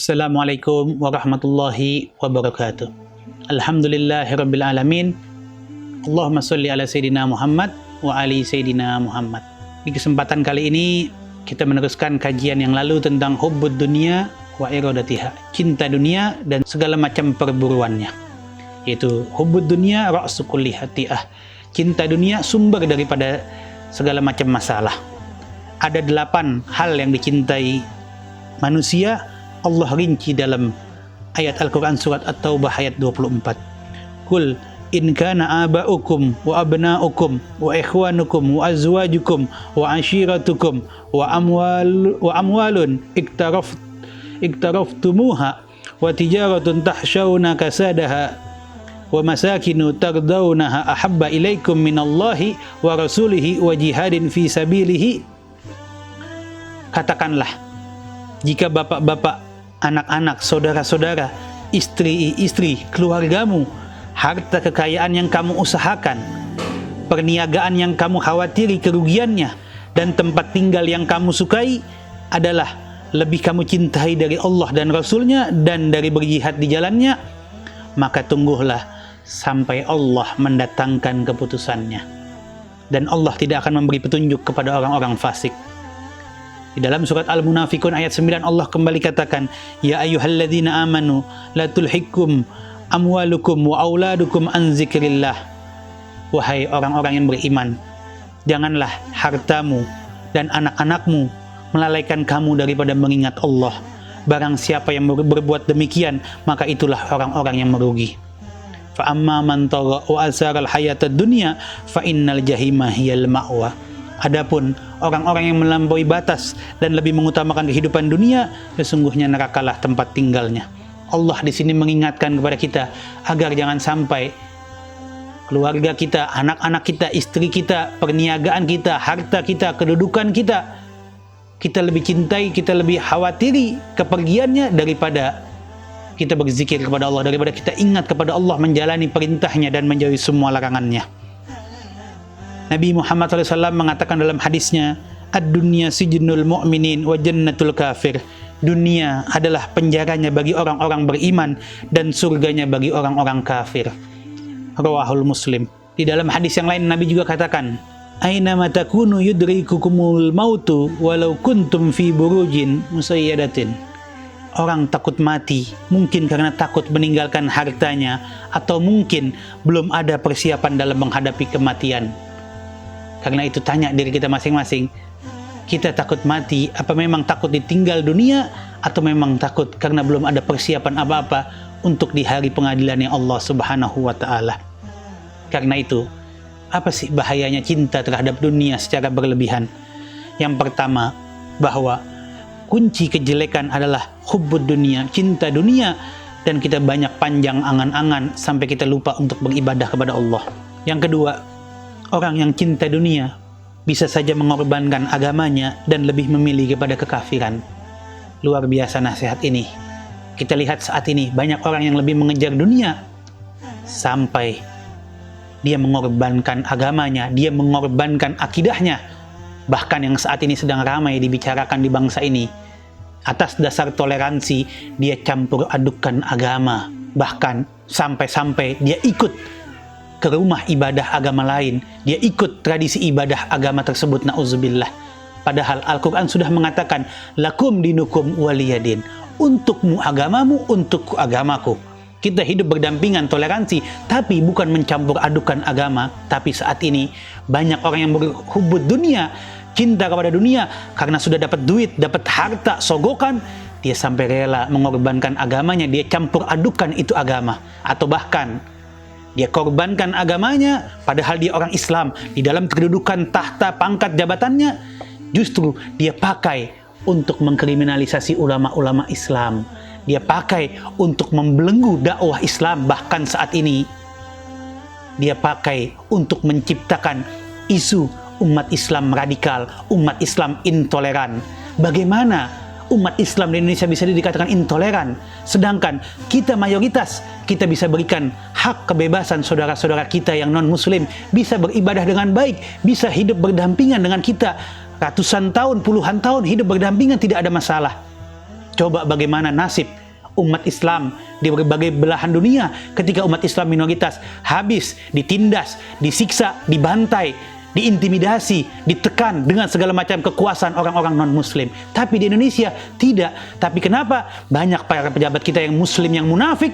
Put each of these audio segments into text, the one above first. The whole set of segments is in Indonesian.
Assalamualaikum warahmatullahi wabarakatuh. Alhamdulillahirabbil alamin. Allahumma sholli ala sayyidina Muhammad wa ali sayyidina Muhammad. Di kesempatan kali ini kita meneruskan kajian yang lalu tentang hubbud dunya wa iradatiha, cinta dunia dan segala macam perburuannya. Yaitu hubbud dunya ra'su kulli hati'ah. Cinta dunia sumber daripada segala macam masalah. Ada 8 hal yang dicintai manusia. Allah rinci dalam ayat Al-Quran surat At-Taubah ayat 24. Qul in kana aba'ukum wa abna'ukum wa ikhwanukum wa azwajukum wa ashiratukum wa amwalun iktaraftumuha wa tijaratun tahshawna kasadaha wa masakinu tardawnaha ahabba ilaikum minallahi wa rasulihi wa jihadin fi sabilihi. Katakanlah, jika bapak-bapak, anak-anak, saudara-saudara, istri-istri, keluargamu, harta kekayaan yang kamu usahakan, perniagaan yang kamu khawatiri kerugiannya, dan tempat tinggal yang kamu sukai adalah lebih kamu cintai dari Allah dan Rasulnya dan dari berjihad di jalannya, maka tungguhlah sampai Allah mendatangkan keputusannya. Dan Allah tidak akan memberi petunjuk kepada orang-orang fasik. Di dalam surat Al-Munafiqun ayat 9 Allah kembali katakan, ya ayyuhalladzina amanu la tulhikum amwalukum wa auladukum an zikrillah. Wahai orang-orang yang beriman, janganlah hartamu dan anak-anakmu melalaikan kamu daripada mengingat Allah. Barang siapa yang berbuat demikian, maka itulah orang-orang yang merugi. Fa amma man tagha wa asaral hayatad dunya fa innal jahima hiyal ma'wa. Adapun orang-orang yang melampaui batas dan lebih mengutamakan kehidupan dunia, sesungguhnya nerakalah tempat tinggalnya. Allah di sini mengingatkan kepada kita agar jangan sampai keluarga kita, anak-anak kita, istri kita, perniagaan kita, harta kita, kedudukan kita, kita lebih cintai, kita lebih khawatiri kepergiannya daripada kita berzikir kepada Allah, daripada kita ingat kepada Allah, menjalani perintahnya dan menjauhi semua larangannya. Nabi Muhammad SAW mengatakan dalam hadisnya, ad-dunya sijnul mu'minin wa jannatul kafir. Dunia adalah penjaranya bagi orang-orang beriman dan surganya bagi orang-orang kafir. Rawahul Muslim. Di dalam hadis yang lain Nabi juga katakan, aina matakunu yudrikukumul mautu walau kuntum fi burujin musayyadatin. Orang takut mati mungkin karena takut meninggalkan hartanya, atau mungkin belum ada persiapan dalam menghadapi kematian. Karena itu tanya diri kita masing-masing, kita takut mati apa memang takut ditinggal dunia, atau memang takut karena belum ada persiapan apa-apa untuk di hari pengadilannya Allah Subhanahu wa ta'ala. Karena itu, apa sih bahayanya cinta terhadap dunia secara berlebihan? Yang pertama, bahwa kunci kejelekan adalah hubbud dunia, cinta dunia, dan kita banyak panjang angan-angan sampai kita lupa untuk beribadah kepada Allah. Yang kedua, orang yang cinta dunia bisa saja mengorbankan agamanya dan lebih memilih kepada kekafiran. Luar biasa nasihat ini. Kita lihat saat ini banyak orang yang lebih mengejar dunia sampai dia mengorbankan agamanya, dia mengorbankan akidahnya. Bahkan yang saat ini sedang ramai dibicarakan di bangsa ini, atas dasar toleransi dia campur adukan agama. Bahkan sampai-sampai dia ikut ke rumah ibadah agama lain, dia ikut tradisi ibadah agama tersebut, na'udzubillah. Padahal Al-Quran sudah mengatakan, lakum dinukum waliyadin, untukmu agamamu, untukku agamaku. Kita hidup berdampingan, toleransi, tapi bukan mencampur adukan agama. Tapi saat ini banyak orang yang berhubud dunia, cinta kepada dunia, karena sudah dapat duit, dapat harta, sogokan, dia sampai rela mengorbankan agamanya, dia campur adukan itu agama. Atau bahkan dia korbankan agamanya, padahal dia orang Islam. Di dalam kedudukan tahta pangkat jabatannya, justru dia pakai untuk mengkriminalisasi ulama-ulama Islam. Dia pakai untuk membelenggu dakwah Islam. Bahkan saat ini, dia pakai untuk menciptakan isu umat Islam radikal, umat Islam intoleran. Bagaimana umat Islam di Indonesia bisa dikatakan intoleran, sedangkan kita mayoritas, kita bisa berikan hak kebebasan saudara-saudara kita yang non-muslim, bisa beribadah dengan baik, bisa hidup berdampingan dengan kita ratusan tahun, puluhan tahun hidup berdampingan, tidak ada masalah. Coba bagaimana nasib umat Islam di berbagai belahan dunia ketika umat Islam minoritas habis, ditindas, disiksa, dibantai, diintimidasi, ditekan dengan segala macam kekuasaan orang-orang non-muslim. Tapi di Indonesia tidak. Tapi kenapa banyak para pejabat kita yang muslim yang munafik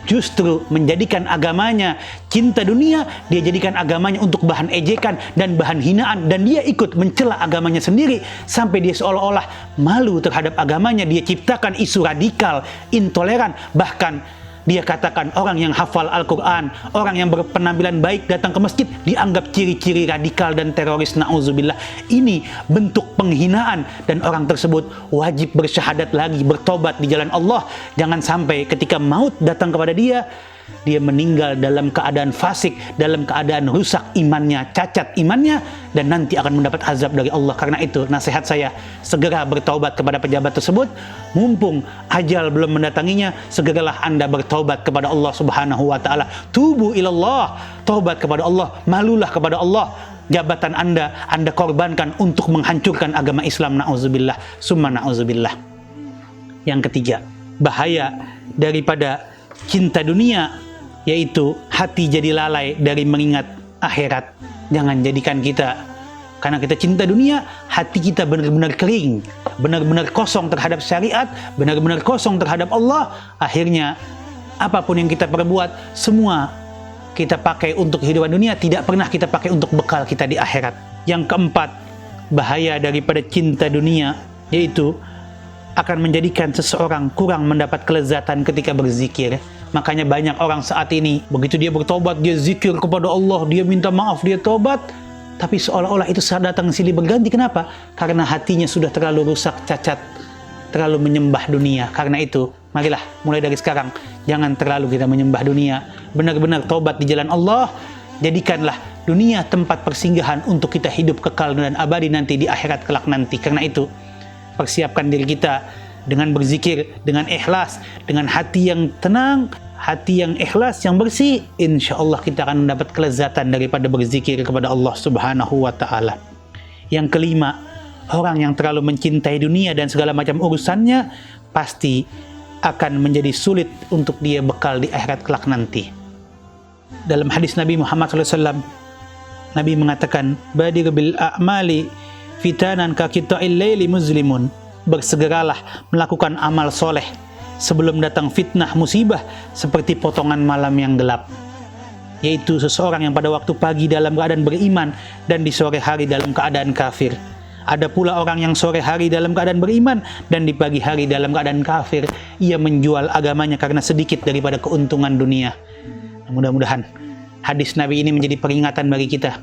justru menjadikan agamanya cinta dunia, dia jadikan agamanya untuk bahan ejekan dan bahan hinaan, dan dia ikut mencela agamanya sendiri sampai dia seolah-olah malu terhadap agamanya. Dia ciptakan isu radikal, intoleran, bahkan dia katakan orang yang hafal Al-Quran, orang yang berpenampilan baik datang ke masjid dianggap ciri-ciri radikal dan teroris. Na'udzubillah. Ini bentuk penghinaan, dan orang tersebut wajib bersyahadat lagi, bertobat di jalan Allah. Jangan sampai ketika maut datang kepada dia meninggal dalam keadaan fasik, dalam keadaan rusak imannya, cacat imannya, dan nanti akan mendapat azab dari Allah. Karena itu nasihat saya, segera bertaubat kepada pejabat tersebut. Mumpung ajal belum mendatanginya, segeralah Anda bertaubat kepada Allah Subhanahu wa taala. Tubu ilallah, taubat kepada Allah, malulah kepada Allah. Jabatan Anda korbankan untuk menghancurkan agama Islam. Na'udzubillah, summa na'udzubillah. Yang ketiga, bahaya daripada cinta dunia, yaitu hati jadi lalai dari mengingat akhirat. Jangan jadikan kita, karena kita cinta dunia, hati kita benar-benar kering, benar-benar kosong terhadap syariat, benar-benar kosong terhadap Allah. Akhirnya apapun yang kita perbuat, semua kita pakai untuk kehidupan dunia, tidak pernah kita pakai untuk bekal kita di akhirat. Yang keempat, bahaya daripada cinta dunia, yaitu akan menjadikan seseorang kurang mendapat kelezatan ketika berzikir. Makanya banyak orang saat ini, begitu dia bertobat, dia zikir kepada Allah, dia minta maaf, dia tobat, tapi seolah-olah itu saat datang silih berganti. Kenapa? Karena hatinya sudah terlalu rusak, cacat, terlalu menyembah dunia. Karena itu, marilah mulai dari sekarang, jangan terlalu kita menyembah dunia. Benar-benar tobat di jalan Allah. Jadikanlah dunia tempat persinggahan untuk kita hidup kekal dan abadi nanti di akhirat kelak nanti. Karena itu, persiapkan diri kita dengan berzikir, dengan ikhlas, dengan hati yang tenang, hati yang ikhlas, yang bersih. Insya Allah kita akan mendapat kelezatan daripada berzikir kepada Allah Subhanahu wa ta'ala. Yang kelima, orang yang terlalu mencintai dunia dan segala macam urusannya pasti akan menjadi sulit untuk dia bekal di akhirat kelak nanti. Dalam hadis Nabi Muhammad SAW, Nabi mengatakan, badir bil a'mali fitanan kakita'il layli muzlimun. Bersegeralah melakukan amal soleh sebelum datang fitnah musibah seperti potongan malam yang gelap. Yaitu seseorang yang pada waktu pagi dalam keadaan beriman dan di sore hari dalam keadaan kafir. Ada pula orang yang sore hari dalam keadaan beriman dan di pagi hari dalam keadaan kafir. Ia menjual agamanya karena sedikit daripada keuntungan dunia. Mudah-mudahan hadis Nabi ini menjadi peringatan bagi kita.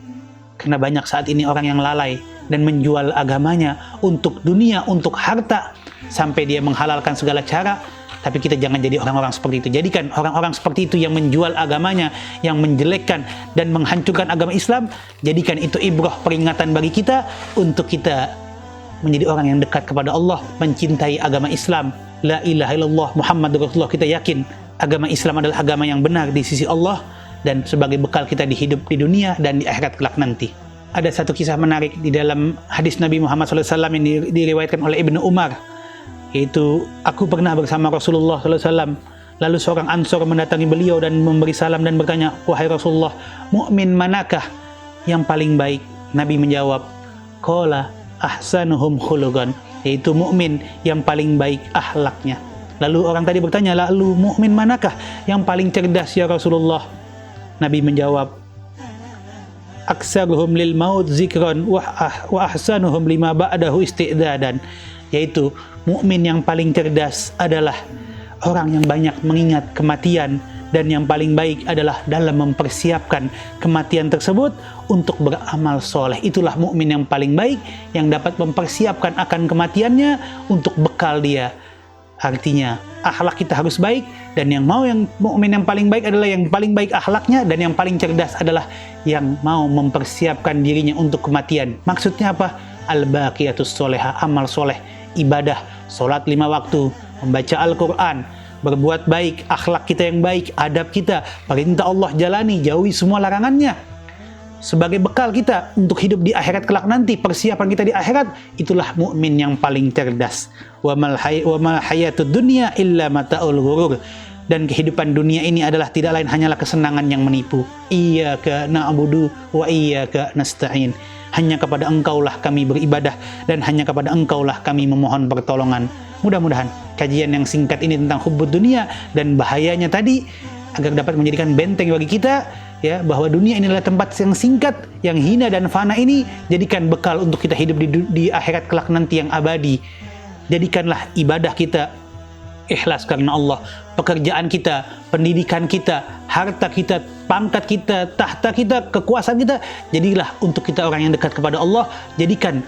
Karena banyak saat ini orang yang lalai dan menjual agamanya untuk dunia, untuk harta, sampai dia menghalalkan segala cara. Tapi kita jangan jadi orang-orang seperti itu. Jadikan orang-orang seperti itu yang menjual agamanya, yang menjelekkan dan menghancurkan agama Islam, jadikan itu ibrah, peringatan bagi kita untuk kita menjadi orang yang dekat kepada Allah, mencintai agama Islam. La ilaha illallah Muhammadur Rasulullah. Kita yakin agama Islam adalah agama yang benar di sisi Allah dan sebagai bekal kita di hidup di dunia dan di akhirat kelak nanti. Ada satu kisah menarik di dalam hadis Nabi Muhammad SAW yang diriwayatkan oleh Ibnu Umar, yaitu, aku pernah bersama Rasulullah SAW, lalu seorang Ansor mendatangi beliau dan memberi salam dan bertanya, wahai Rasulullah, mukmin manakah yang paling baik? Nabi menjawab, qala ahsanuhum khuluqan, yaitu mukmin yang paling baik akhlaknya. Lalu orang tadi bertanya, lalu mukmin manakah yang paling cerdas ya Rasulullah? Nabi menjawab, aksaruhum lil maut zikran wa ahsanuhum lima ba'dahu isti'dadan, yaitu mukmin yang paling cerdas adalah orang yang banyak mengingat kematian, dan yang paling baik adalah dalam mempersiapkan kematian tersebut untuk beramal soleh. Itulah mukmin yang paling baik, yang dapat mempersiapkan akan kematiannya untuk bekal dia. Artinya akhlak kita harus baik, dan yang mukmin yang paling baik adalah yang paling baik akhlaknya, dan yang paling cerdas adalah yang mau mempersiapkan dirinya untuk kematian. Maksudnya apa? Al-baqiyatus sholehah, amal soleh, ibadah, sholat 5 waktu, membaca Al-Quran, berbuat baik, akhlak kita yang baik, adab kita, perintah Allah jalani, jauhi semua larangannya. sebagai bekal kita untuk hidup di akhirat kelak nanti, persiapan kita di akhirat, itulah mukmin yang paling cerdas. Wa mal hayatud dunya illa mata'ul ghurur. Dan kehidupan dunia ini adalah tidak lain hanyalah kesenangan yang menipu. Iyyaka na'budu wa iyyaka nasta'in. Hanya kepada Engkaulah kami beribadah dan hanya kepada Engkaulah kami memohon pertolongan. Mudah-mudahan kajian yang singkat ini tentang hubbud dunia dan bahayanya tadi agar dapat menjadikan benteng bagi kita, ya, bahwa dunia ini adalah tempat yang singkat, yang hina dan fana ini, jadikan bekal untuk kita hidup di akhirat kelak nanti yang abadi. Jadikanlah ibadah kita ikhlas karena Allah, pekerjaan kita, pendidikan kita, harta kita, pangkat kita, tahta kita, kekuasaan kita, jadilah untuk kita orang yang dekat kepada Allah. Jadikan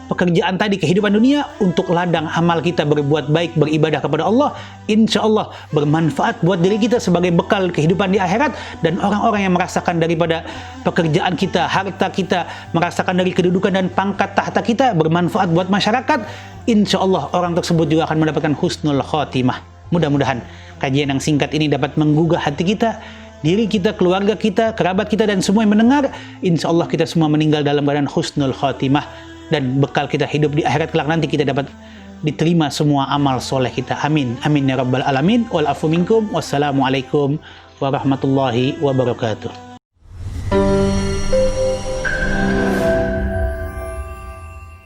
pekerjaan tadi, kehidupan dunia, untuk ladang amal kita berbuat baik, beribadah kepada Allah. Insya Allah bermanfaat buat diri kita sebagai bekal kehidupan di akhirat, dan orang-orang yang merasakan daripada pekerjaan kita, harta kita, merasakan dari kedudukan dan pangkat tahta kita, bermanfaat buat masyarakat. Insya Allah orang tersebut juga akan mendapatkan husnul khotimah. Mudah-mudahan kajian yang singkat ini dapat menggugah hati kita, diri kita, keluarga kita, kerabat kita, dan semua yang mendengar. Insya Allah kita semua meninggal dalam keadaan husnul khotimah, dan bekal kita hidup di akhirat kelak nanti kita dapat diterima semua amal soleh kita. Amin. Amin ya rabbal alamin. Wal afu minkum. Wassalamualaikum warahmatullahi wabarakatuh.